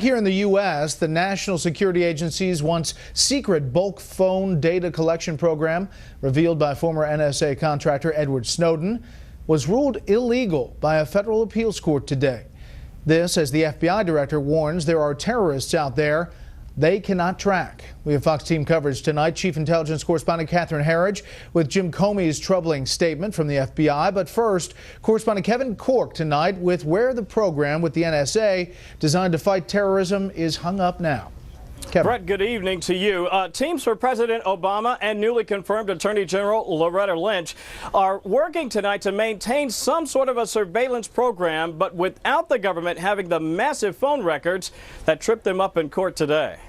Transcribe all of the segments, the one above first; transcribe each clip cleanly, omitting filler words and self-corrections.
Here in the U.S., the National Security Agency's once secret bulk phone data collection program, revealed by former NSA contractor Edward Snowden, was ruled illegal by a federal appeals court today. This as the FBI director warns there are terrorists out there they cannot track. We have Fox team coverage tonight. Chief Intelligence Correspondent Catherine Herridge with Jim Comey's troubling statement from the FBI. But first, correspondent Kevin Cork tonight with where the program with the NSA designed to fight terrorism is hung up now. Kevin. Brett, good evening to you. Teams for President Obama and newly confirmed Attorney General Loretta Lynch are working tonight to maintain some sort of a surveillance program, but without the government having the massive phone records that tripped them up in court today.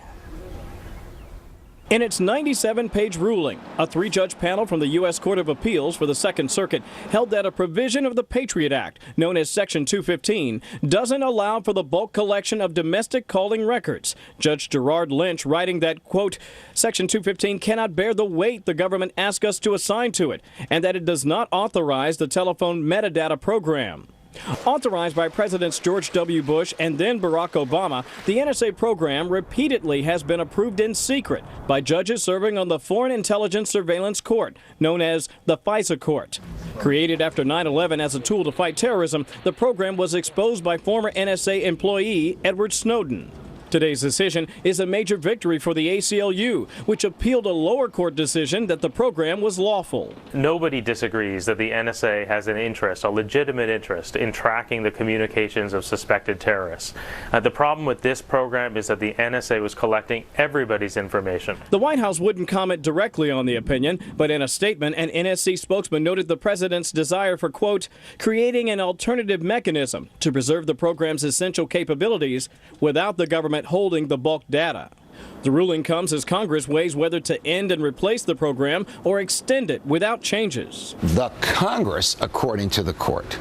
In its 97-page ruling, a three-judge panel from the U.S. Court of Appeals for the Second Circuit held that a provision of the Patriot Act, known as Section 215, doesn't allow for the bulk collection of domestic calling records. Judge Gerard Lynch writing that, quote, Section 215 cannot bear the weight the government asks us to assign to it, and that it does not authorize the telephone metadata program. Authorized by Presidents George W. Bush and then Barack Obama, the NSA program repeatedly has been approved in secret by judges serving on the Foreign Intelligence Surveillance Court, known as the FISA Court. Created after 9/11 as a tool to fight terrorism, the program was exposed by former NSA employee Edward Snowden. Today's decision is a major victory for the ACLU, which appealed a lower court decision that the program was lawful. Nobody disagrees that the NSA has an interest, a legitimate interest, in tracking the communications of suspected terrorists. The problem with this program is that the NSA was collecting everybody's information. The White House wouldn't comment directly on the opinion, but in a statement, an NSC spokesman noted the president's desire for, quote, creating an alternative mechanism to preserve the program's essential capabilities without the government holding the bulk data. The ruling comes as Congress weighs whether to end and replace the program or extend it without changes. The Congress, according to the court,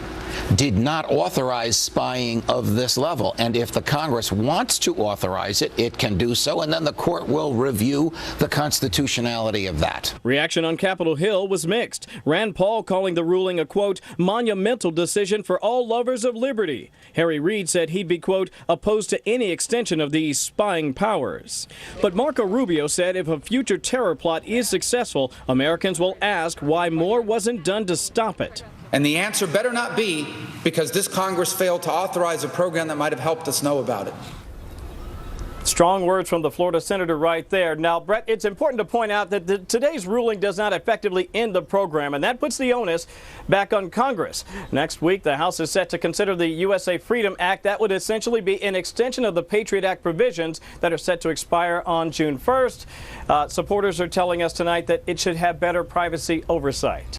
did not authorize spying of this level. And if the Congress wants to authorize it, it can do so, and then the court will review the constitutionality of that. Reaction on Capitol Hill was mixed. Rand Paul calling the ruling a, quote, monumental decision for all lovers of liberty. Harry Reid said he'd be, quote, opposed to any extension of these spying powers. But Marco Rubio said if a future terror plot is successful, Americans will ask why more wasn't done to stop it. And the answer better not be because this Congress failed to authorize a program that might have helped us know about it. Strong words from the Florida senator right there. Now, Brett, it's important to point out that today's ruling does not effectively end the program, and that puts the onus back on Congress. Next week, the House is set to consider the USA Freedom Act. That would essentially be an extension of the Patriot Act provisions that are set to expire on June 1st. Supporters are telling us tonight that it should have better privacy oversight.